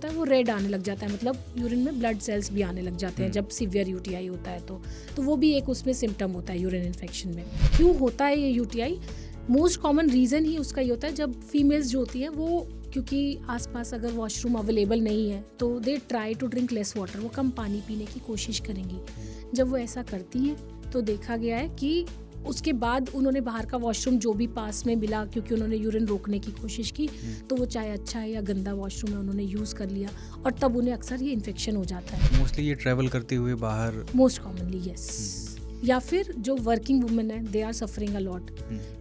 होता है वो रेड आने लग जाता है, मतलब यूरिन में ब्लड सेल्स भी आने लग जाते हैं जब सीवियर यूटीआई होता है। तो वो भी एक उसमें सिम्टम होता है यूरिन इन्फेक्शन में। क्यों होता है ये यूटीआई? मोस्ट कॉमन रीज़न ही उसका ये होता है, जब फीमेल्स जो होती हैं वो, क्योंकि आसपास अगर वॉशरूम अवेलेबल नहीं है तो they try to drink less water, वो कम पानी पीने की कोशिश करेंगी। जब वो ऐसा करती हैं तो देखा गया है कि उसके बाद उन्होंने बाहर का वॉशरूम जो भी पास में मिला, क्योंकि उन्होंने यूरिन रोकने की कोशिश की, तो वो चाहे अच्छा है या गंदा वॉशरूम है उन्होंने यूज़ कर लिया और तब उन्हें अक्सर ये इन्फेक्शन हो जाता है। मोस्टली ये ट्रैवल करते हुए बाहर, मोस्ट कॉमनली यस। या फिर जो वर्किंग वुमेन है they are suffering a lot,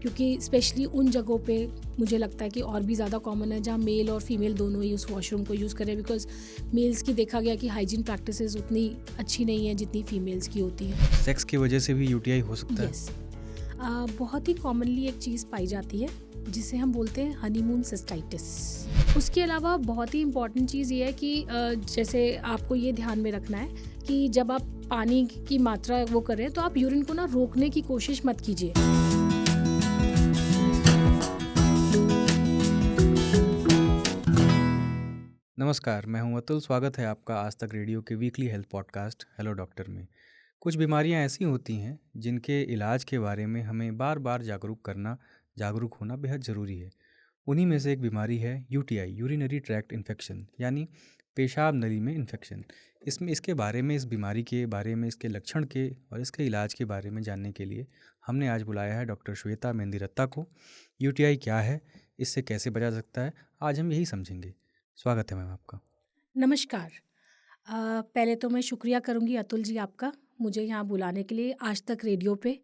क्योंकि स्पेशली उन जगहों पे मुझे लगता है कि और भी ज़्यादा कॉमन है जहाँ मेल और फीमेल दोनों ही उस वॉशरूम को यूज़ करें, बिकॉज मेल्स की देखा गया कि हाइजीन प्रैक्टिसेस उतनी अच्छी नहीं है जितनी फीमेल्स की होती है। सेक्स की वजह से भी यूटीआई हो सकता है। यस, बहुत ही कॉमनली एक चीज़ पाई जाती है जिसे हम बोलते हैं हनीमून सिस्टाइटिस। उसके अलावा बहुत ही इम्पॉर्टेंट चीज़ ये है कि जैसे आपको ये ध्यान में रखना है कि जब आप पानी की मात्रा वो करें तो आप यूरिन को ना रोकने की कोशिश मत कीजिए। नमस्कार, मैं हूं अतुल। स्वागत है आपका आज तक रेडियो के weekly health podcast hello doctor में। कुछ बीमारियां ऐसी होती हैं जिनके इलाज के बारे में हमें बार बार जागरूक होना बेहद ज़रूरी है। उन्हीं में से एक बीमारी है यूटीआई, यूरिनरी ट्रैक्ट इन्फेक्शन, यानी पेशाब नली में इन्फेक्शन। इसके बारे में, इस बीमारी के बारे में, इसके लक्षण के और इसके इलाज के बारे में जानने के लिए हमने आज बुलाया है डॉक्टर श्वेता मेंदिरत्ता को। यूटीआई क्या है, इससे कैसे बचा सकता है, आज हम यही समझेंगे। स्वागत है मैम आपका। नमस्कार। पहले तो मैं शुक्रिया करूंगी अतुल जी आपका, मुझे यहाँ बुलाने के लिए आज तक रेडियो पे,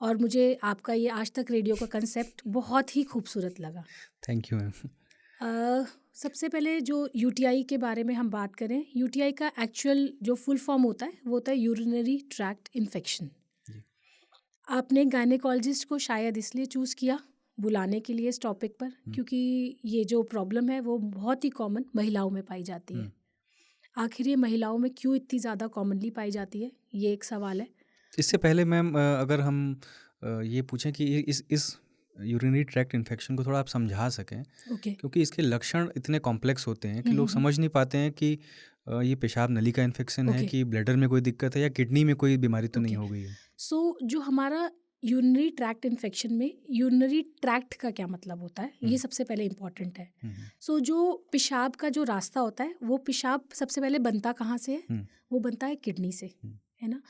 और मुझे आपका ये आज तक रेडियो का कंसेप्ट बहुत ही खूबसूरत लगा। Thank you ma'am. सबसे पहले जो यूटीआई के बारे में हम बात करें, यूटीआई का एक्चुअल जो फुल फॉर्म होता है वो होता है यूरिनरी ट्रैक्ट इन्फेक्शन। आपने गायनेकोलॉजिस्ट को शायद इसलिए चूज़ किया बुलाने के लिए इस टॉपिक पर, क्योंकि ये जो प्रॉब्लम है वो बहुत ही कॉमन महिलाओं में पाई जाती है। आखिर ये महिलाओं में क्यों इतनी ज़्यादा कॉमनली पाई जाती है, ये एक सवाल है। इससे पहले मैम, अगर हम ये पूछें कि इस यूरिनरी ट्रैक्ट इन्फेक्शन को थोड़ा आप समझा सकें, क्योंकि इसके लक्षण इतने कॉम्प्लेक्स होते हैं कि लोग समझ नहीं पाते हैं कि ये पेशाब नली का इन्फेक्शन है कि ब्लैडर में कोई दिक्कत है या किडनी में कोई बीमारी तो नहीं हो गई है। सो जो हमारा यूरिनरी ट्रैक्ट इन्फेक्शन में, यूरिनरी ट्रैक्ट का क्या मतलब होता है, ये सबसे पहले इम्पॉर्टेंट है। सो जो पेशाब का जो रास्ता होता है, वो पेशाब सबसे पहले बनता कहाँ से है? वो बनता है किडनी से, है ना।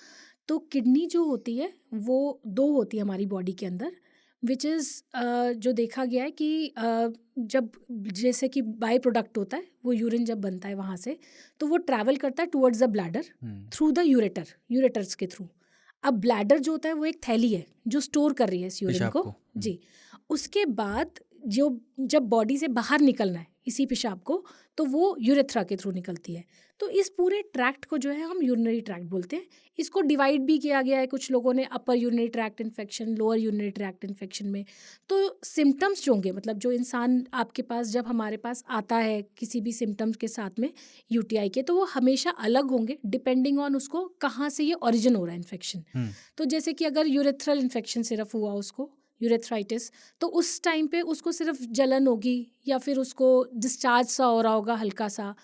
तो किडनी जो होती है वो दो होती है हमारी बॉडी के अंदर, विच इज़ जो देखा गया है कि जब जैसे कि बाई प्रोडक्ट होता है वो यूरिन जब बनता है वहाँ से, तो वो ट्रैवल करता है towards the bladder through the ureters के थ्रू। अब ब्लैडर जो होता है वो एक थैली है जो स्टोर कर रही है इस यूरिन को जी। उसके बाद जो जब बॉडी से बाहर निकलना है इसी पेशाब को, तो वो यूरेथ्रा के थ्रू निकलती है। तो इस पूरे ट्रैक्ट को जो है हम यूरिनरी ट्रैक्ट बोलते हैं। इसको डिवाइड भी किया गया है कुछ लोगों ने, upper urinary tract infection, lower urinary tract infection में। तो सिम्टम्स जो होंगे, मतलब जो इंसान आपके पास जब हमारे पास आता है किसी भी सिम्टम्स के साथ में यूटीआई के, तो वो हमेशा अलग होंगे डिपेंडिंग ऑन उसको कहाँ से ये ओरिजिन हो रहा है इन्फेक्शन। तो जैसे कि अगर यूरेथ्रल इन्फेक्शन सिर्फ हुआ उसको, यूरेथ्राइटिस, तो उस टाइम पे उसको सिर्फ जलन होगी या फिर उसको डिस्चार्ज सा हो रहा होगा हल्का सा।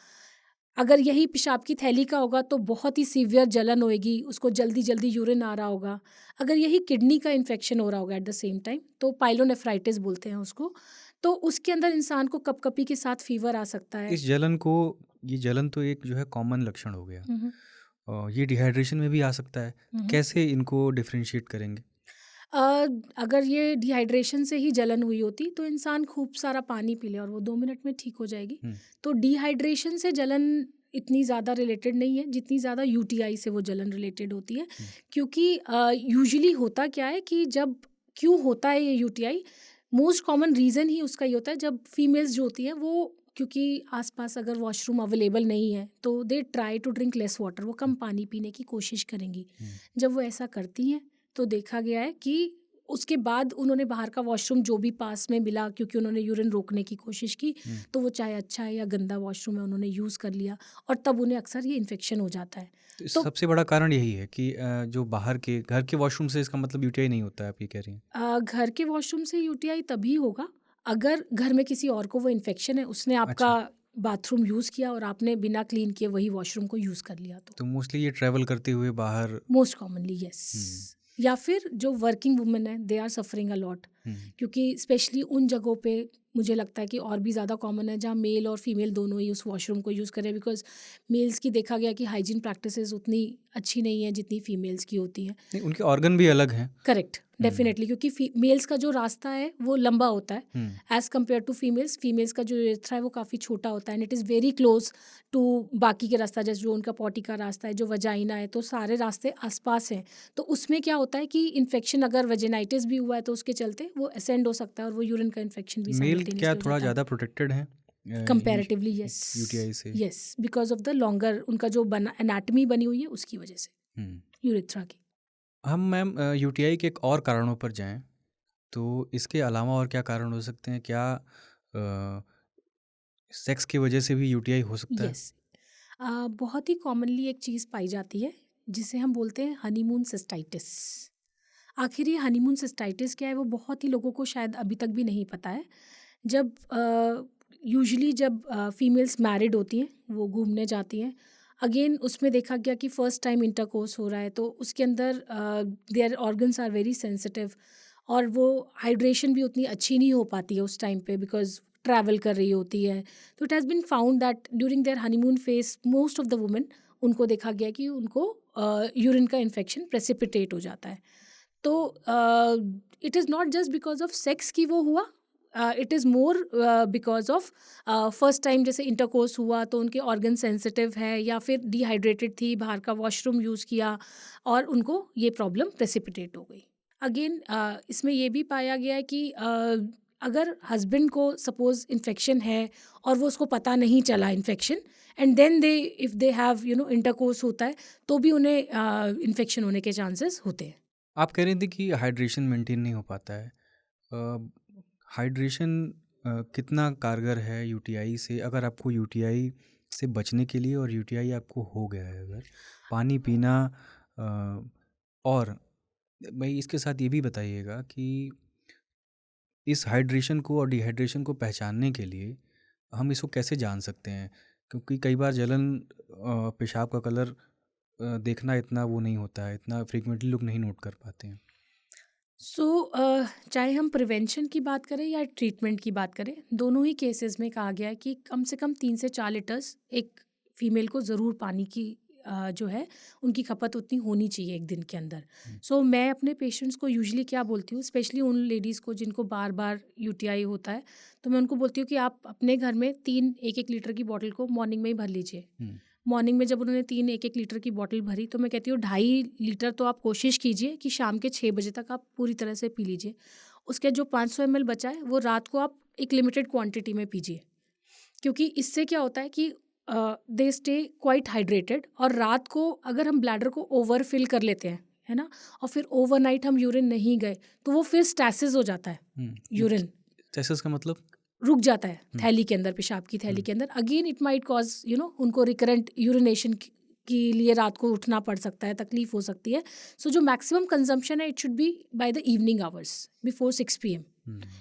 अगर यही पेशाब की थैली का होगा तो बहुत ही सीवियर जलन होएगी, उसको जल्दी जल्दी यूरिन आ रहा होगा। अगर यही किडनी का इन्फेक्शन हो रहा होगा एट द सेम टाइम, तो पाइलोनेफ्राइटिस बोलते हैं उसको, तो उसके अंदर इंसान को कपकपी के साथ फीवर आ सकता है। ये जलन तो एक जो है कॉमन लक्षण हो गया। ये डिहाइड्रेशन में भी आ सकता है। कैसे इनको डिफरेंशिएट करेंगे? अगर ये डिहाइड्रेशन से ही जलन हुई होती तो इंसान खूब सारा पानी पी ले और वो 2 मिनट में ठीक हो जाएगी। तो डिहाइड्रेशन से जलन इतनी ज़्यादा रिलेटेड नहीं है जितनी ज़्यादा यूटीआई से वो जलन रिलेटेड होती है। क्योंकि यूजुअली होता क्या है कि जब क्यों होता है ये यूटीआई, मोस्ट कॉमन रीज़न ही उसका ये होता है, जब फीमेल्स जो होती हैं वो, क्योंकि आसपास अगर वॉशरूम अवेलेबल नहीं है तो they try to drink less water, वो कम पानी पीने की कोशिश करेंगी। जब वो ऐसा करती हैं तो देखा गया है कि उसके बाद उन्होंने बाहर का वॉशरूम जो भी पास में मिला, क्योंकि उन्होंने यूरिन रोकने की कोशिश की, तो वो चाहे अच्छा है या गंदा वॉशरूम है उन्होंने यूज़ कर लिया और तब उन्हें अक्सर ये इन्फेक्शन हो जाता है। तो सबसे बड़ा कारण यही है कि जो बाहर के घर के वॉशरूम से इसका मतलब यूटीआई नहीं होता है, आप ये कह रही हैं? घर के वॉशरूम से यूटीआई तभी होगा अगर घर में किसी और को वो इन्फेक्शन है, उसने आपका बाथरूम यूज़ किया और आपने बिना क्लीन किए वही वॉशरूम को यूज़ कर लिया तो मोस्टली ये ट्रैवल करते हुए बाहर। Most commonly yes. या फिर जो वर्किंग वुमेन है they are suffering a lot, क्योंकि स्पेशली उन जगहों पे मुझे लगता है कि और भी ज़्यादा कॉमन है जहाँ मेल और फीमेल दोनों ही उस वॉशरूम को यूज़ करें, बिकॉज मेल्स की देखा गया कि हाइजीन प्रैक्टिसेस उतनी अच्छी नहीं है जितनी फीमेल्स की होती हैं। नहीं, उनके ऑर्गन भी अलग हैं। करेक्ट, डेफिनेटली, क्योंकि मेल्स का जो रास्ता है वो लंबा होता है एज कम्पेयर टू फीमेल्स का जो यूरेथ्रा है वो काफ़ी छोटा होता है and it is very close to बाकी के रास्ता, जैसे जो उनका पॉटी का रास्ता है, जो वजाइना है, तो सारे रास्ते आसपास हैं। तो उसमें क्या होता है कि इन्फेक्शन अगर वेजिनाइटिस भी हुआ है तो उसके चलते वो असेंड हो सकता है और वो यूरिन का इन्फेक्शन भी मेल क्या साइमल्टेनियसली हो थोड़ा जाता है ज़्यादा प्रोटेक्टेड है कंपैरेटिवली। यस यूटीआई से? Yes, because of the longer उनका जो बना एनाटमी बनी हुई है उसकी वजह से यूरेथ्रा की। हम मैम यूटीआई के एक और कारणों पर जाएं तो इसके अलावा और क्या कारण हो सकते हैं? क्या सेक्स की वजह से भी यूटीआई हो सकता है? यस, बहुत ही कॉमनली एक चीज़ पाई जाती है जिसे हम बोलते हैं हनीमून सिस्टाइटिस। आखिर ये हनीमून सिस्टाइटिस क्या है वो बहुत ही लोगों को शायद अभी तक भी नहीं पता है। जब यूजुअली जब फीमेल्स मैरिड होती हैं वो घूमने जाती हैं, अगेन उसमें देखा गया कि फ़र्स्ट टाइम इंटरकोर्स हो रहा है तो उसके अंदर their organs are very sensitive और वो हाइड्रेशन भी उतनी अच्छी नहीं हो पाती है उस टाइम पे बिकॉज ट्रैवल कर रही होती है। तो it has been found that during their honeymoon phase most of the women उनको देखा गया कि उनको यूरिन का इन्फेक्शन प्रेसिपिटेट हो जाता है। तो it is not just because of sex की वो हुआ, it is more because of first time जैसे इंटरकोर्स हुआ तो उनके ऑर्गन सेंसिटिव है या फिर डिहाइड्रेटेड थी, बाहर का वॉशरूम यूज़ किया और उनको ये प्रॉब्लम प्रेसिपिटेट हो गई। अगेन इसमें ये भी पाया गया है कि अगर हस्बैंड को सपोज इन्फेक्शन है और वो उसको पता नहीं चला infection and then they if they have intercourse होता है तो भी उन्हें इन्फेक्शन होने के चांसेस होते हैं। आप कह रहे थे कि हाइड्रेशन मेंटेन नहीं हो पाता है। हाइड्रेशन कितना कारगर है यूटीआई से? अगर आपको यूटीआई से बचने के लिए और यूटीआई आपको हो गया है अगर, पानी पीना और भाई इसके साथ ये भी बताइएगा कि इस हाइड्रेशन को और डिहाइड्रेशन को पहचानने के लिए हम इसको कैसे जान सकते हैं? क्योंकि कई बार जलन पेशाब का कलर देखना इतना वो नहीं होता है, इतना फ्रीक्वेंटली लोग नहीं नोट कर पाते हैं। सो चाहे हम प्रिवेंशन की बात करें या ट्रीटमेंट की बात करें, दोनों ही केसेस में कहा गया है कि कम से कम 3 से 4 लीटर्स एक फीमेल को ज़रूर पानी की जो है उनकी खपत उतनी होनी चाहिए एक दिन के अंदर। सो मैं अपने पेशेंट्स को यूजुअली क्या बोलती हूँ, स्पेशली उन लेडीज़ को जिनको बार बार यूटीआई होता है, तो मैं उनको बोलती हूँ कि आप अपने घर में 3 1-1 लीटर की बॉटल को मॉर्निंग में ही भर लीजिए। मॉर्निंग में जब उन्होंने 3 1-1 लीटर की बॉटल भरी तो मैं कहती हूँ 2.5 लीटर तो आप कोशिश कीजिए कि शाम के 6 बजे तक आप पूरी तरह से पी लीजिए। उसके जो 500 ml बचा है वो रात को आप एक लिमिटेड क्वांटिटी में पीजिए, क्योंकि इससे क्या होता है कि दे स्टे क्वाइट हाइड्रेटेड और रात को अगर हम ब्लैडर को ओवर फिल कर लेते हैं, है ना, और फिर ओवरनाइट हम यूरिन नहीं गए तो वो फिर स्टैसिस हो जाता है। यूरिन स्टैसिस का मतलब रुक जाता है थैली के अंदर, पेशाब की थैली के अंदर। अगेन इट माइट कॉज उनको रिकरेंट यूरिनेशन के लिए रात को उठना पड़ सकता है, तकलीफ हो सकती है। सो जो मैक्सिमम कंजम्पशन है it should be by the evening hours before 6 PM।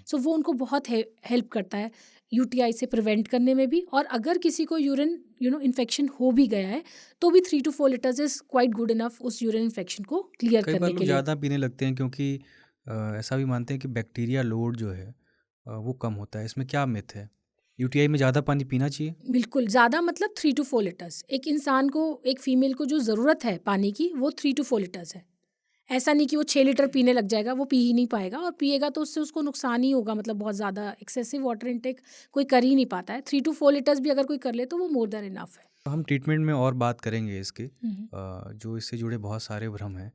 सो वो उनको बहुत हेल्प करता है यूटीआई से प्रिवेंट करने में भी। और अगर किसी को यूरिन इन्फेक्शन हो भी गया है तो भी 3 to 4 litres is quite good enough उस यूरिन इन्फेक्शन को क्लियर कई बार करने लोग के लिए। ज़्यादा पीने लगते हैं क्योंकि ऐसा भी मानते हैं कि बैक्टीरिया लोड जो है वो कम होता है। इसमें क्या मिथ है? यूटीआई में ज़्यादा पानी पीना चाहिए? बिल्कुल, ज़्यादा मतलब 3 to 4 लीटर्स। एक इंसान को, एक फीमेल को जो ज़रूरत है पानी की वो 3 to 4 लीटर्स है। ऐसा नहीं कि वो 6 लीटर पीने लग जाएगा, वो पी ही नहीं पाएगा, और पिएगा तो उससे उसको नुकसान ही होगा। मतलब बहुत ज़्यादा एक्सेसिव वाटर इंटेक कोई कर ही नहीं पाता है। 3 to 4 लीटर्स भी अगर कोई कर ले तो वो मोर देन इनफ है। हम ट्रीटमेंट में और बात करेंगे इसके, जो इससे जुड़े बहुत सारे भ्रम हैं।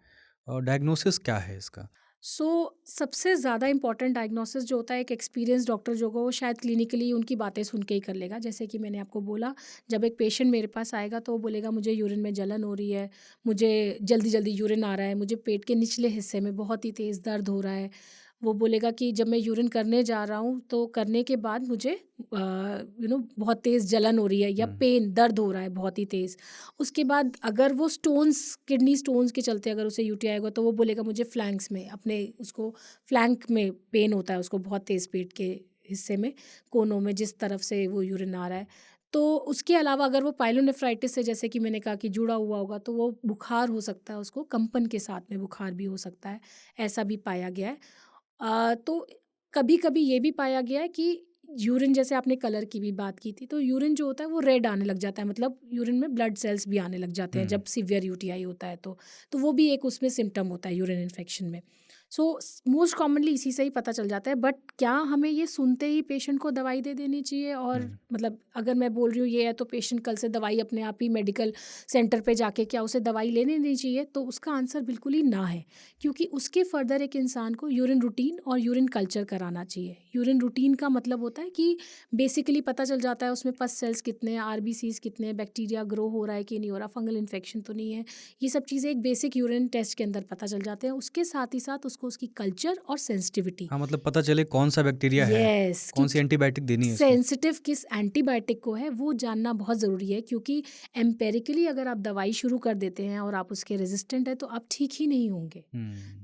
और डायग्नोसिस क्या है इसका? सबसे ज़्यादा इंपॉर्टेंट डायग्नोसिस जो होता है, एक एक्सपीरियंस डॉक्टर जो होगा वो शायद क्लिनिकली उनकी बातें सुन के ही कर लेगा। जैसे कि मैंने आपको बोला, जब एक पेशेंट मेरे पास आएगा तो वो बोलेगा मुझे यूरिन में जलन हो रही है, मुझे जल्दी जल्दी यूरिन आ रहा है, मुझे पेट के निचले हिस्से में बहुत ही तेज़ दर्द हो रहा है। वो बोलेगा कि जब मैं यूरिन करने जा रहा हूँ तो करने के बाद मुझे बहुत तेज़ जलन हो रही है या पेन, दर्द हो रहा है बहुत ही तेज़। उसके बाद अगर वो स्टोन्स, किडनी स्टोन्स के चलते अगर उसे यूटीआई होगा तो वो बोलेगा मुझे फ्लैंक्स में, अपने उसको फ्लैंक में पेन होता है उसको, बहुत तेज़ पेट के हिस्से में, कोनों में, जिस तरफ से वो यूरिन आ रहा है। तो उसके अलावा अगर वो पाइलोनेफ्राइटिस से, जैसे कि मैंने कहा, कि जुड़ा हुआ होगा, तो वो बुखार हो सकता है, उसको कंपन के साथ में बुखार भी हो सकता है, ऐसा भी पाया गया है। तो कभी कभी ये भी पाया गया है कि यूरिन, जैसे आपने कलर की भी बात की थी, तो यूरिन जो होता है वो रेड आने लग जाता है, मतलब यूरिन में ब्लड सेल्स भी आने लग जाते हैं जब सीवियर यूटीआई होता है। तो वो भी एक उसमें सिम्टम होता है यूरिन इन्फेक्शन में। सो मोस्ट कॉमनली इसी से ही पता चल जाता है। बट क्या हमें ये सुनते ही पेशेंट को दवाई दे देनी चाहिए? और मतलब अगर मैं बोल रही हूँ ये है, तो पेशेंट कल से दवाई अपने आप ही मेडिकल सेंटर पे जाके क्या उसे दवाई लेने नहीं चाहिए? तो उसका आंसर बिल्कुल ही ना है, क्योंकि उसके फर्दर एक इंसान को यूरिन रूटीन और यूरिन कल्चर कराना चाहिए। यूरिन रूटीन का मतलब होता है कि बेसिकली पता चल जाता है उसमें पस सेल्स कितने हैं, आरबीसीज कितने हैं, बैक्टीरिया ग्रो हो रहा है कि नहीं हो रहा, फंगल इन्फेक्शन तो नहीं है। ये सब चीज़ें एक बेसिक यूरिन टेस्ट के अंदर पता चल जाते हैं। उसके साथ ही साथ उसको उसकी कल्चर और सेंसिटिविटी, हाँ, मतलब पता चले कौन सा बैक्टीरिया है, यस, कौन सी एंटीबायोटिक देनी है उसको। सेंसिटिव किस एंटीबायोटिक को है वो जानना बहुत ज़रूरी है। क्योंकि एम्पेरिकली अगर आप दवाई शुरू कर देते हैं और आप उसके रेजिस्टेंट है, तो आप ठीक ही नहीं होंगे।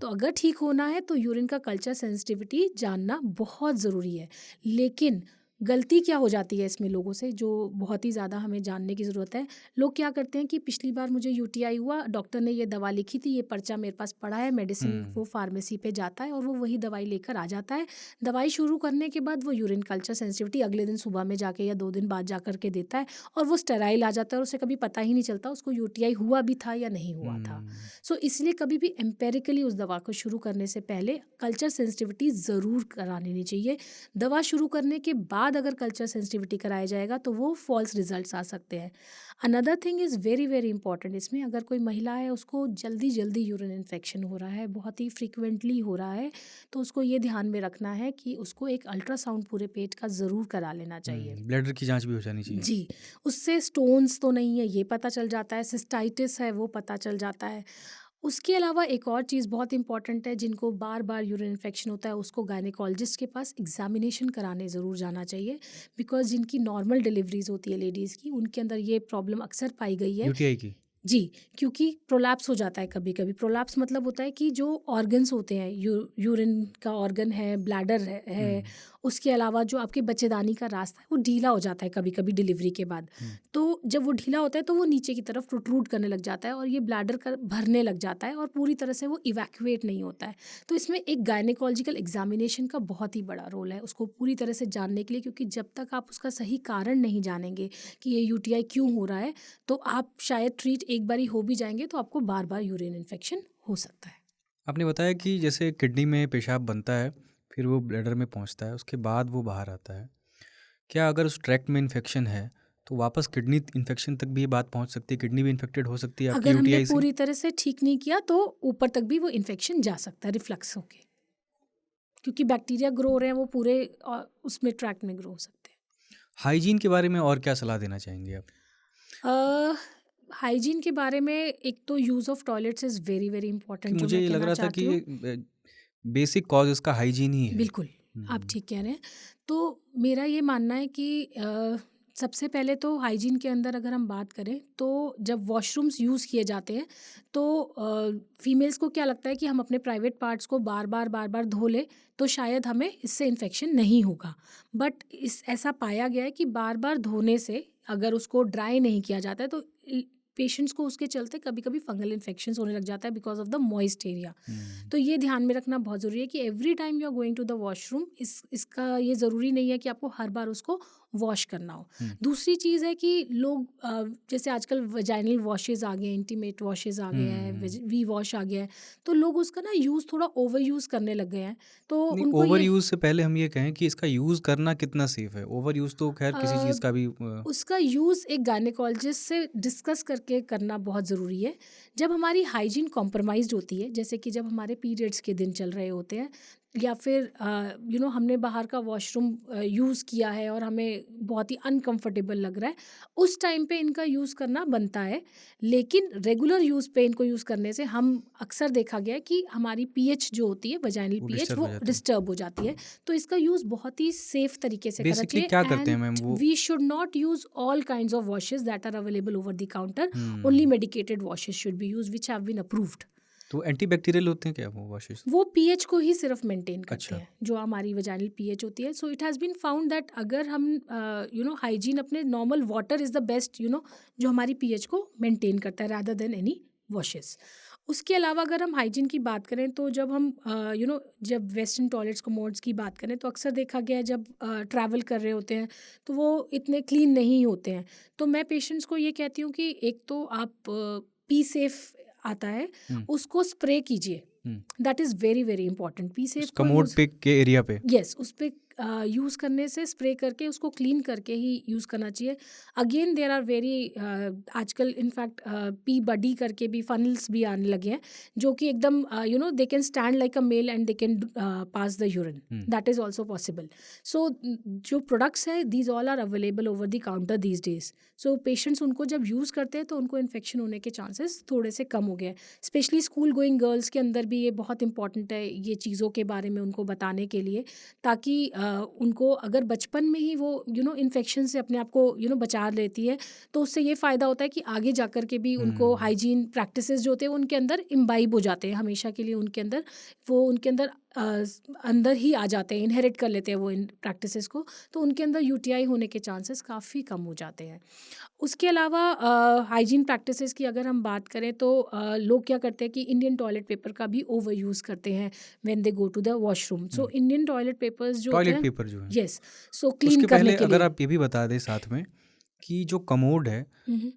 तो अगर ठीक होना है तो यूरिन का कल्चर सेंसिटिविटी जानना बहुत ज़रूरी है। लेकिन गलती क्या हो जाती है इसमें लोगों से, जो बहुत ही ज़्यादा हमें जानने की ज़रूरत है। लोग क्या करते हैं कि पिछली बार मुझे यूटीआई हुआ, डॉक्टर ने ये दवा लिखी थी, ये पर्चा मेरे पास पड़ा है, मेडिसिन, वो फार्मेसी पे जाता है और वो वही दवाई लेकर आ जाता है। दवाई शुरू करने के बाद वो यूरिन कल्चर सेंसिटिविटी अगले दिन सुबह में जाके या 2 दिन बाद जा कर के देता है, और वो स्टेराइल आ जाता है और उसे कभी पता ही नहीं चलता उसको यूटीआई हुआ भी था या नहीं हुआ था। सो इसलिए कभी भी एम्पेरिकली उस दवा को शुरू करने से पहले कल्चर सेंसिटिविटी ज़रूर करा लेनी चाहिए। दवा शुरू करने के बाद अगर कल्चर सेंसिटिविटी कराया जाएगा तो वो फॉल्स रिजल्ट्स आ सकते हैं। Another thing is very very important इसमें, अगर कोई महिला है उसको जल्दी जल्दी यूरिन इन्फेक्शन हो रहा है, बहुत ही फ्रीक्वेंटली हो रहा है, तो उसको ये ध्यान में रखना है कि उसको एक अल्ट्रासाउंड पूरे पेट का ज़रूर करा लेना चाहिए। ब्लैडर की जांच भी हो जानी चाहिए। जी, उससे स्टोन्स तो नहीं है ये पता चल जाता है, सिस्टाइटिस है वो पता चल जाता है। उसके अलावा एक और चीज़ बहुत इंपॉर्टेंट है, जिनको बार बार यूरिन इन्फेक्शन होता है उसको गायनेकोलॉजिस्ट के पास एग्जामिनेशन कराने ज़रूर जाना चाहिए। बिकॉज जिनकी नॉर्मल डिलीवरीज होती है लेडीज़ की, उनके अंदर ये प्रॉब्लम अक्सर पाई गई है। यूटीआई की। जी, क्योंकि प्रोलैप्स हो जाता है कभी कभी। प्रोलैप्स मतलब होता है कि जो ऑर्गन्स होते हैं, यूरिन का ऑर्गन है, ब्लैडर है, उसके अलावा जो आपके बच्चेदानी का रास्ता है वो ढीला हो जाता है कभी कभी डिलीवरी के बाद। तो जब वो ढीला होता है तो वो नीचे की तरफ प्रोट्रूड करने लग जाता है और ये ब्लैडर का भरने लग जाता है और पूरी तरह से वो इवैक्यूएट नहीं होता है। तो इसमें एक गायनेकोलॉजिकल एग्जामिनेशन का बहुत ही बड़ा रोल है उसको पूरी तरह से जानने के लिए, क्योंकि जब तक आप उसका सही कारण नहीं जानेंगे कि ये यूटीआई क्यों हो रहा है, तो आप शायद ट्रीट एक बारी हो भी जाएंगे तो आपको बार बार यूरिन इन्फेक्शन हो सकता है। आपने बताया कि जैसे किडनी में पेशाब बनता है, फिर वो ब्लैडर में पहुंचता है, उसके बाद वो बाहर आता है। क्या अगर उस ट्रैक्ट में इन्फेक्शन है तो वापस किडनी इन्फेक्शन तक भी ये बात पहुंच सकती है? किडनी भी इन्फेक्टेड हो सकती है आपकी अगर हमने यूटीआई से? पूरी तरह से ठीक नहीं किया तो ऊपर तक भी वो इन्फेक्शन जा सकता है रिफ्लक्स होके, क्योंकि बैक्टीरिया ग्रो हो रहे हैं वो पूरे उसमें ट्रैक्ट में ग्रो हो सकते हाइजीन के बारे में और क्या सलाह देना चाहेंगे आप? हैं। हाइजीन के बारे में, एक तो use of toilets is very very कि इंपॉर्टेंट, जो मुझे मैं ये लग कहना रहा था चाहती हूँ। कि बेसिक कॉज इसका हाइजीन ही है। बिल्कुल, आप ठीक कह रहे हैं। तो मेरा ये मानना है कि सबसे पहले तो हाइजीन के अंदर अगर हम बात करें, तो जब वॉशरूम्स यूज़ किए जाते हैं तो फीमेल्स को क्या लगता है कि हम अपने प्राइवेट पार्ट्स को बार बार धो लें तो शायद हमें इससे इन्फेक्शन नहीं होगा। बट ऐसा पाया गया है कि बार बार धोने से, अगर उसको ड्राई नहीं किया जाता है, तो पेशेंट्स को उसके चलते कभी कभी फंगल इन्फेक्शन होने लग जाता है because of the moist area. तो ये ध्यान में रखना बहुत ज़रूरी है कि every time you are going to the washroom, इसका ये ज़रूरी नहीं है कि आपको हर बार उसको वॉश करना हो। दूसरी चीज़ है कि लोग जैसे आजकल वजाइनल वॉशेज़ आ गए हैं, इंटीमेट वॉशेज़ आ गए हैं, वी वॉश आ गया है, तो लोग उसका ना यूज़ थोड़ा ओवर यूज़ करने लग गए हैं। तो उनको ओवर ये यूज़ से पहले हम ये कहें कि इसका यूज़ करना कितना सेफ है? ओवर यूज़ तो खैर किसी अ, चीज़ का भी उसका यूज़ एक गायनेकोलॉजिस्ट से डिस्कस करके करना बहुत ज़रूरी है। जब हमारी हाइजीन कॉम्प्रोमाइज़्ड होती है, जैसे कि जब हमारे पीरियड्स के दिन चल रहे होते हैं, या फिर हमने बाहर का वॉशरूम यूज़ किया है और हमें बहुत ही अनकंफर्टेबल लग रहा है, उस टाइम पे इनका यूज़ करना बनता है। लेकिन रेगुलर यूज़ पे इनको यूज़ करने से हम अक्सर देखा गया है कि हमारी पीएच जो होती है, वजाइनल वो पीएच, डिस्टर्ब हो वो जाती है। डिस्टर्ब हो जाती है। तो इसका यूज़ बहुत ही सेफ तरीके से करना बेसिकली चाहिए। क्या करते हैं मैम एंड वो? We should not use all kinds of washes that are available over the counter. Only medicated washes should be used which have been approved. तो एंटीबैक्टीरियल होते हैं क्या वो वॉशेस? वो पीएच को ही सिर्फ मेंटेन करते अच्छा। हैं, जो हमारी वजाइनल पीएच होती है। So it has been found that अगर हम हाइजीन अपने normal water is the best जो हमारी पीएच को मेंटेन करता है रादर देन एनी वॉशेस। उसके अलावा अगर हम हाइजीन की बात करें तो जब हम जब वेस्टर्न टॉयलेट्स कमोड्स की बात करें तो अक्सर देखा गया है जब ट्रैवल कर रहे होते हैं तो वो इतने क्लीन नहीं होते हैं। तो मैं पेशेंट्स को ये कहती हूँ कि एक तो आप पी सेफ आता है उसको स्प्रे कीजिए, that is very very important. P safe को कमोड पे के एरिया पे? यस, उस पर यूज़ करने से स्प्रे करके उसको क्लीन करके ही यूज़ करना चाहिए। अगेन देयर आर वेरी आजकल इनफैक्ट पी बडी करके भी फनल्स भी आने लगे हैं जो कि एकदम they can stand like a male and they can pass the urine, that is also possible. So जो प्रोडक्ट्स है these all are available over the counter these days. So patients उनको जब यूज़ करते हैं तो उनको इन्फेक्शन होने के चांसेस थोड़े से कम हो गए हैं। स्पेशली स्कूल गोइंग गर्ल्स के अंदर भी ये बहुत इंपॉर्टेंट है ये चीज़ों के बारे में उनको बताने के लिए, ताकि उनको अगर बचपन में ही वो इन्फेक्शन से अपने आप को बचा लेती है तो उससे ये फ़ायदा होता है कि आगे जाकर के भी उनको हाइजीन प्रैक्टिसेस जो होते हैं उनके अंदर इम्बाइब हो जाते हैं हमेशा के लिए, उनके अंदर अंदर ही आ जाते हैं, इनहेरिट कर लेते हैं वो इन प्रैक्टिसेस को, तो उनके अंदर यूटीआई होने के चांसेस काफ़ी कम हो जाते हैं। उसके अलावा हाइजीन प्रैक्टिसेस की अगर हम बात करें तो लोग क्या करते हैं कि इंडियन टॉयलेट पेपर का भी ओवर यूज़ करते हैं when they go to the washroom. So Indian toilet papers जो होते टॉयलेट हैं, पेपर जो है यस, सो क्लीन उसके करने पहले के अगर लिए। आप ये भी बता दें साथ में कि जो कमोड है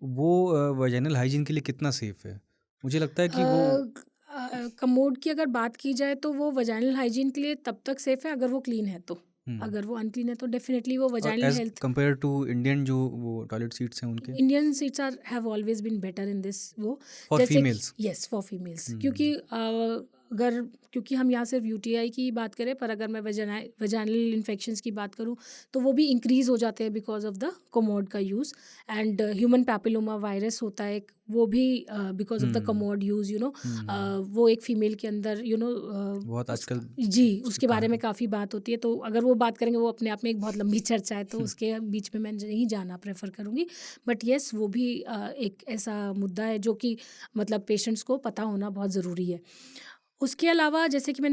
वो वजाइनल हाइजीन के लिए कितना सेफ है? मुझे लगता है कि वो कमोड की अगर बात की जाए तो वो वजाइनल हाइजीन के लिए तब तक सेफ है अगर वो क्लीन है तो। अगर वो अनक्लीन है तो डेफिनेटली वो और vaginal as health. Compare to Indian जो वो टॉयलेट सीट्स हैं उनके Indian seats are have always been better in this way for females. Yes, for females, क्योंकि क्योंकि हम यहाँ सिर्फ यूटीआई की बात करें पर अगर मैं वजाइनल इन्फेक्शंस की बात करूँ तो वो भी इंक्रीज हो जाते हैं बिकॉज ऑफ द कमोड का use. And human papilloma virus होता है एक, वो भी because of the commode use वो एक फीमेल के अंदर बहुत आजकल जी उसके बारे में काफ़ी बात होती है। तो अगर वो बात करेंगे वो अपने आप में एक बहुत लंबी चर्चा है तो उसके बीच में मैं नहीं जाना प्रेफर करूँगी। बट येस, वो भी एक ऐसा मुद्दा है जो कि मतलब पेशेंट्स को पता होना बहुत ज़रूरी है। उसके अलावा जैसे कि मैं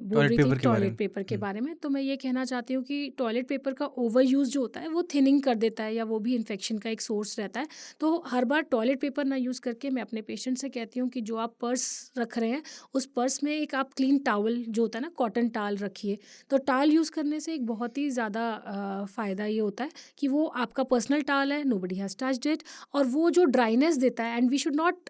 बोल रही थी टॉयलेट पेपर के बारे में, तो मैं ये कहना चाहती हूँ कि टॉयलेट पेपर का ओवर यूज़ जो होता है वो थिनिंग कर देता है या वो भी इन्फेक्शन का एक सोर्स रहता है। तो हर बार टॉयलेट पेपर ना यूज़ करके मैं अपने पेशेंट से कहती हूँ कि जो आप पर्स रख रहे हैं उस पर्स में एक आप क्लीन टावल जो होता है ना, कॉटन टाल रखिए। तो टाल यूज़ करने से एक बहुत ही ज़्यादा फ़ायदा ये होता है कि वो आपका पर्सनल टाल है, नोबडी हैज़ टच्ड इट, और वो जो ड्राइनेस देता है, and we should not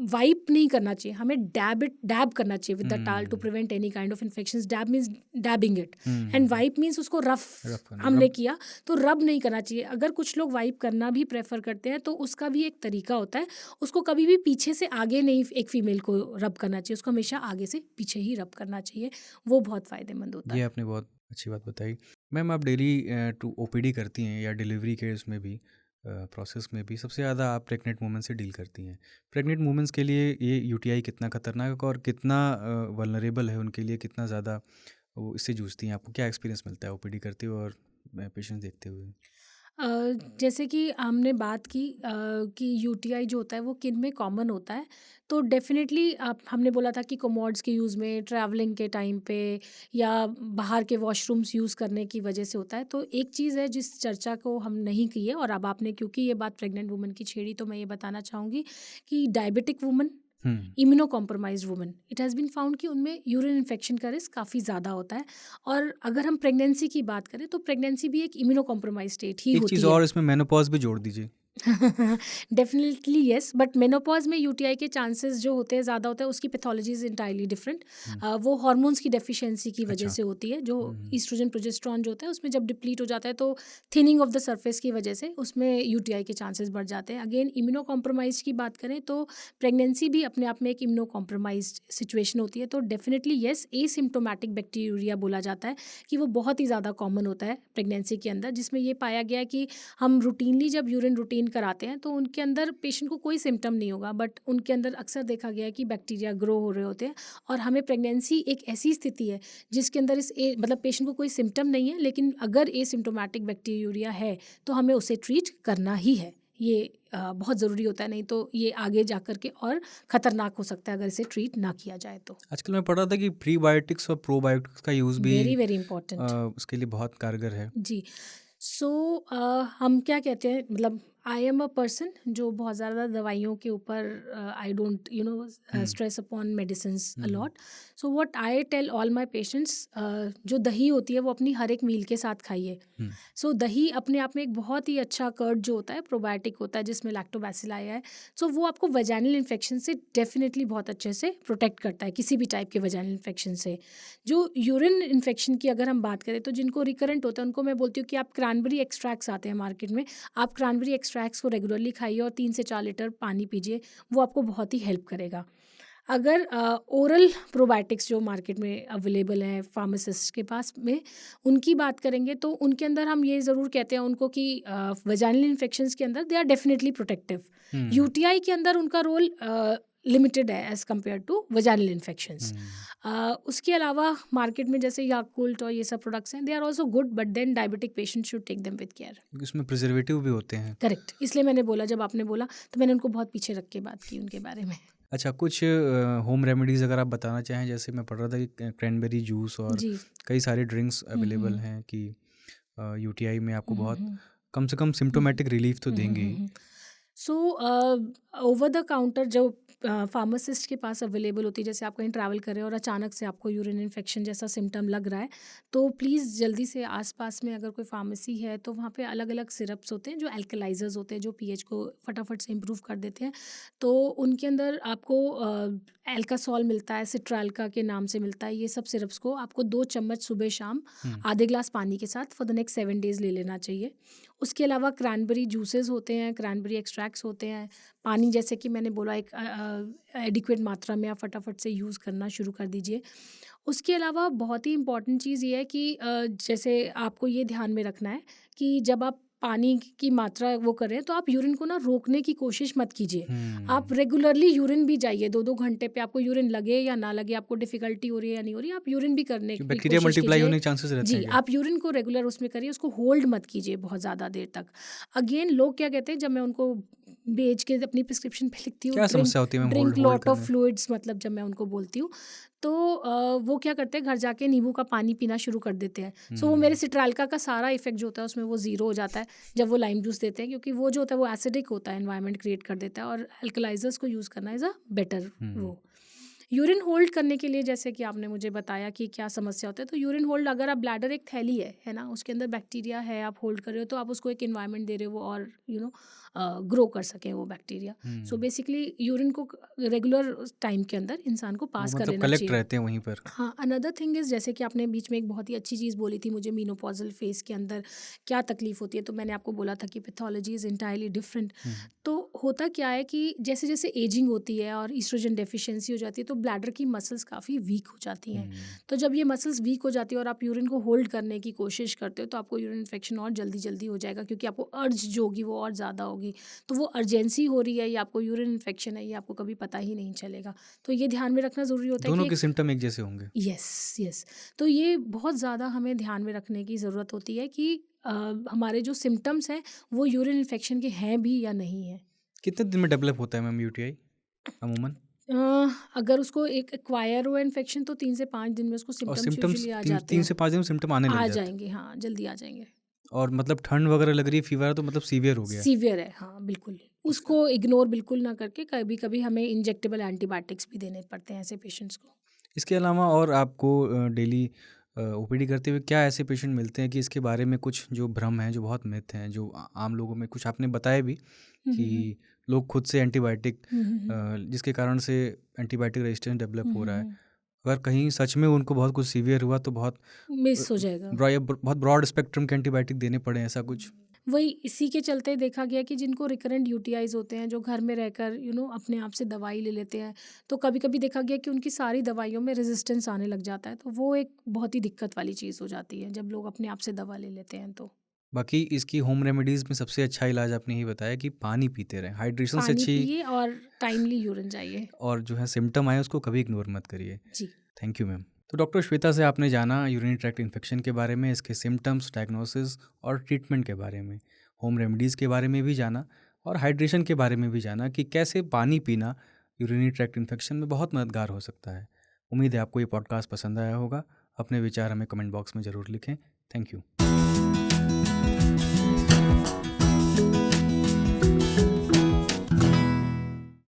wipe नहीं करना चाहिए, हमें डैब करना चाहिए with the towel to prevent any kind of infections. Dab means dabbing it and wipe means उसको रफ हमने किया, तो रब नहीं करना चाहिए। अगर कुछ लोग वाइप करना भी प्रेफर करते हैं तो उसका भी एक तरीका होता है, उसको कभी भी पीछे से आगे नहीं एक फीमेल को रब करना चाहिए, उसको हमेशा आगे से पीछे ही रब करना चाहिए, वो बहुत फ़ायदेमंद होता है। ये आपने बहुत अच्छी बात बताई। मैम, आप डेली टू ओपीडी करती हैं या डिलीवरी के उसमें भी प्रोसेस में भी सबसे ज़्यादा आप प्रेग्नेंट वुमेन से डील करती हैं। प्रेग्नेंट वुमेन्स के लिए ये यूटीआई कितना खतरनाक और कितना वल्नरेबल है उनके लिए, कितना ज़्यादा वो इससे जूझती हैं? आपको क्या एक्सपीरियंस मिलता है ओपीडी करते हुए और पेशेंट्स देखते हुए? जैसे कि हमने बात की कि यूटीआई जो होता है वो किन में कॉमन होता है, तो डेफिनेटली आप हमने बोला था कि कोमोड्स के यूज़ में, ट्रैवलिंग के टाइम पे या बाहर के वॉशरूम्स यूज़ करने की वजह से होता है। तो एक चीज़ है जिस चर्चा को हम नहीं की है, और अब आपने क्योंकि ये बात प्रेग्नेंट वुमन की छेड़ी तो मैं ये बताना चाहूँगी कि diabetic woman, immuno compromise woman, it has been found कि उनमें यूरिन इन्फेक्शन का रिस्क काफ़ी ज़्यादा होता है। और अगर हम प्रेगनेंसी की बात करें तो प्रेगनेंसी भी एक इम्यूनो कॉम्प्रोमाइज स्टेट ही एक होती चीज़ है। और इसमें मेनोपॉज भी जोड़ दीजिए। डेफिनेटली येस, बट मेनोपॉज में यूटीआई के चांसेस जो होते हैं ज़्यादा होता है, उसकी पैथोलॉजी इज़ इंटायरली डिफरेंट। वो हार्मोन्स की डेफिशिएंसी की वजह अच्छा। से होती है, जो ईस्ट्रोजन प्रोजेस्टेरोन जो होता है उसमें जब डिप्लीट हो जाता है तो थिनिंग ऑफ द सरफेस की वजह से उसमें यूटीआई के चांसेस बढ़ जाते हैं। अगेन इम्यूनो कॉम्प्रोमाइज की बात करें तो प्रेगनेंसी भी अपने आप में एक इम्यूनो कॉम्प्रोमाइज सिचुएशन होती है। तो डेफिनेटली येस, एसिम्प्टोमेटिक बैक्टीरिया बोला जाता है कि वो बहुत ही ज़्यादा कॉमन होता है प्रेगनेंसी के अंदर, जिसमें ये पाया गया है कि हम रूटीनली जब यूरिन रूटीन कराते हैं तो उनके अंदर पेशेंट को कोई सिम्टम नहीं होगा, बट उनके अंदर अक्सर देखा गया है कि बैक्टीरिया ग्रो हो रहे होते हैं। और हमें प्रेगनेंसी एक ऐसी स्थिति है जिसके अंदर मतलब पेशेंट को कोई सिम्टम नहीं है, लेकिन अगर एसिम्प्टोमेटिक बैक्टीरिया है तो हमें उसे ट्रीट करना ही है। ये बहुत ज़रूरी होता है, नहीं तो ये आगे जा कर के और ख़तरनाक हो सकता है अगर इसे ट्रीट ना किया जाए तो। आजकल मैं पढ़ रहा था कि प्रीबायोटिक्स और प्रोबायोटिक्स का यूज़ भी वेरी वेरी इंपॉर्टेंट। उसके लिए बहुत कारगर है। जी। सो हम क्या कहते हैं, मतलब आई एम अ पर्सन जो बहुत ज़्यादा दवाइयों के ऊपर I don't stress upon medicine a lot. So what I tell all my patients, जो दही होती है वो अपनी हर एक मील के साथ खाइए। सो दही अपने आप में एक बहुत ही अच्छा कर्ड जो होता है, प्रोबायोटिक होता है जिसमें लैक्टोबैसिलाई है। सो वो आपको वजाइनल इन्फेक्शन से डेफिनेटली बहुत अच्छे से प्रोटेक्ट करता है, किसी भी टाइप के वजाइनल इन्फेक्शन से। जो यूरिन इन्फेक्शन की अगर हम बात करें तो जिनको रिकरेंट होता है उनको मैं बोलती हूँ कि आप क्रैनबेरी एक्सट्रैक्ट्स आते हैं मार्केट में, आप क्रैनबेरी एक्सट्रैक्ट्स को रेगुलरली खाइए और 3 से 4 लीटर पानी पीजिए, वो आपको बहुत ही हेल्प करेगा। अगर ओरल प्रोबायोटिक्स जो मार्केट में अवेलेबल हैं फार्मासिस्ट के पास में, उनकी बात करेंगे तो उनके अंदर हम ये ज़रूर कहते हैं उनको कि वजाइनल इन्फेक्शंस के अंदर they are definitely protective. UTI के अंदर उनका रोल लिमिटेड है as compared to vaginal infections. उसके अलावा मार्केट में जैसे याकुल्ट और ये सब प्रोडक्ट्स हैं, they are also good, but then diabetic patient should take them with care. क्योंकि उसमें प्रिजर्वेटिव भी होते हैं। करेक्ट, इसलिए मैंने बोला, जब आपने बोला तो मैंने उनको बहुत पीछे रख के बात की उनके बारे में। अच्छा, कुछ होम रेमेडीज़ अगर आप बताना चाहें, जैसे मैं पढ़ रहा था कि क्रैनबेरी जूस और जी। कई सारे ड्रिंक्स अवेलेबल हैं कि यूटीआई में आपको बहुत कम से कम सिम्टोमेटिक रिलीफ तो देंगे ही। सो ओवर द काउंटर जो फार्मासिस्ट के पास अवेलेबल होती है, जैसे आप कहीं ट्रैवल कर रहे हो और अचानक से आपको यूरिन इन्फेक्शन जैसा सिम्टम लग रहा है, तो प्लीज़ जल्दी से आसपास में अगर कोई फार्मेसी है तो वहाँ पे अलग अलग सिरप्स होते हैं जो एल्कलाइजर्स होते हैं, जो पीएच को फटाफट से इम्प्रूव कर देते हैं। तो उनके अंदर आपको एल्कासॉल मिलता है, सिट्राल्का के नाम से मिलता है। ये सब सिरप्स को आपको 2 चम्मच सुबह शाम आधे ग्लास पानी के साथ फॉर द नेक्स्ट 7 डेज़ ले लेना चाहिए। उसके अलावा क्रैनबेरी जूसेस होते हैं, क्रैनबेरी एक्सट्रैक्ट्स होते हैं। पानी जैसे कि मैंने बोला एक एडिक्वेट मात्रा में आप फटाफट से यूज़ करना शुरू कर दीजिए। उसके अलावा बहुत ही इम्पॉर्टेंट चीज़ ये है कि जैसे आपको ये ध्यान में रखना है कि जब आप पानी की मात्रा वो कर रहे हैं तो आप यूरिन को ना रोकने की कोशिश मत कीजिए। आप रेगुलरली यूरिन भी जाइए, 2-2 घंटे पे आपको यूरिन लगे या ना लगे, आपको डिफ़िकल्टी हो रही है या नहीं हो रही है, आप यूरिन भी करने की बैक्टीरिया कोशिश मल्टीप्लाई होने कीजिए। के चांसेस रहते जी, हैं क्या? आप यूरिन को रेगुलर उसमें करिए, उसको होल्ड मत कीजिए बहुत ज़्यादा देर तक। अगेन लोग क्या कहते हैं, जब मैं उनको बेच के अपनी प्रिस्क्रिप्शन पे लिखती हूँ क्या समस्या होती है ma'am drink hold hold lot of करने में? फ्लूइड्स, मतलब जब मैं उनको बोलती हूँ तो वो क्या करते हैं, घर जाके नींबू का पानी पीना शुरू कर देते हैं। सो वो मेरे सिट्राल्का का सारा इफेक्ट जो होता है उसमें वो ज़ीरो हो जाता है जब वो लाइम जूस देते हैं, क्योंकि वो जो होता है वो एसिडिक होता है, एनवायरनमेंट क्रिएट कर देता है, और अल्कलाइजर्स को यूज़ करना इज़ अ बेटर वो। यूरिन होल्ड करने के लिए जैसे कि आपने मुझे बताया कि क्या समस्या होता है, तो यूरिन होल्ड, अगर आप ब्लैडर एक थैली है ना, उसके अंदर बैक्टीरिया है, आप होल्ड कर रहे हो तो आप उसको एक इन्वायरमेंट दे रहे हो वो और ग्रो कर सकें वो बैक्टीरिया। सो बेसिकली यूरिन को रेगुलर टाइम के अंदर इंसान को वो पास कर मतलब लेना कलेक्ट चाहिए। रहते हैं वहीं पर। हाँ, अनदर थिंग इज़, जैसे कि आपने बीच में एक बहुत ही अच्छी चीज़ बोली थी मुझे, मीनोपॉजल फेज़ के अंदर क्या तकलीफ़ होती है, तो मैंने आपको बोला था कि पैथोलॉजी इज़ इंटायरली डिफरेंट। तो होता क्या है कि जैसे जैसे एजिंग होती है और ईस्ट्रोजन डेफिशिएंसी हो जाती है तो ब्लैडर की मसल्स काफ़ी वीक हो जाती हैं। तो जब ये मसल्स वीक हो जाती है और आप यूरिन को होल्ड करने की कोशिश करते हो तो आपको यूरिन इन्फेक्शन और जल्दी जल्दी हो जाएगा, क्योंकि आपको अर्ज जो होगी वो और ज़्यादा होगी। तो वो अर्जेंसी हो रही है या आपको यूरिन इन्फेक्शन है, ये आपको कभी पता ही नहीं चलेगा। तो ये ध्यान में रखना ज़रूरी होता है दोनों कि के सिम्टम एक जैसे होंगे। यस। तो ये बहुत ज़्यादा हमें ध्यान में रखने की ज़रूरत होती है कि हमारे जो सिम्टम्स हैं वो यूरिन इन्फेक्शन के हैं भी या नहीं है। कितने दिन में डेवलप होता है मैम यूटीआई अमूमन? अगर उसको एक एक्वायर हुआ इन्फेक्शन तो 3 से 5 दिन में उसको और सिम्टम्स सिम्टम्स यूजुअली आ तीन जाते तीन हैं। से 5 दिन में सिम्टम आने लग आ जाते हैं? जाएंगे, हाँ, जल्दी आ जाएंगे। और मतलब ठंड वगैरह लग रही है, फीवर है, तो मतलब सीवियर हो गया है। सीवियर है, हाँ बिल्कुल। उसको इग्नोर बिल्कुल ना करके कभी कभी हमें इंजेक्टेबल एंटीबायोटिक्स भी देने पड़ते हैं ऐसे पेशेंट्स को। इसके अलावा और आपको डेली ओपीडी करते हुए क्या ऐसे पेशेंट मिलते हैं कि इसके बारे में कुछ जो भ्रम है, जो बहुत मिथ हैं, जो आम लोगों में कुछ आपने बताया भी कि लोग खुद से एंटीबायोटिक जिसके कारण से एंटीबायोटिक रेजिस्टेंस डेवलप हो रहा है। अगर कहीं सच में उनको बहुत कुछ सीवियर हुआ तो बहुत मिस हो जाएगा। बहुत ब्रॉड स्पेक्ट्रम के एंटीबायोटिक देने पड़े, ऐसा कुछ? वही इसी के चलते देखा गया कि जिनको रिकरेंट यूटीआईज होते हैं, जो घर में रहकर अपने आप से दवाई ले लेते हैं, तो कभी कभी देखा गया कि उनकी सारी दवाइयों में रेजिस्टेंस आने लग जाता है। तो वो एक बहुत ही दिक्कत वाली चीज़ हो जाती है जब लोग अपने आप से दवा ले लेते हैं। तो बाकी इसकी होम रेमेडीज़ में सबसे अच्छा इलाज आपने ही बताया कि पानी पीते रहें, हाइड्रेशन से पानी अच्छी, पिए और टाइमली यूरिन जाइए। और जो है सिम्टम आए उसको कभी इग्नोर मत करिए। जी, थैंक यू मैम। तो डॉक्टर श्वेता से आपने जाना यूरिनरी ट्रैक्ट इन्फेक्शन के बारे में, इसके सिम्टम्स, डायग्नोसिस और ट्रीटमेंट के बारे में, होम रेमेडीज़ के बारे में भी जाना, और हाइड्रेशन के बारे में भी जाना कि कैसे पानी पीना यूरिनरी ट्रैक्ट इन्फेक्शन में बहुत मददगार हो सकता है। उम्मीद है आपको ये पॉडकास्ट पसंद आया होगा। अपने विचार हमें कमेंट बॉक्स में ज़रूर लिखें। Thank you.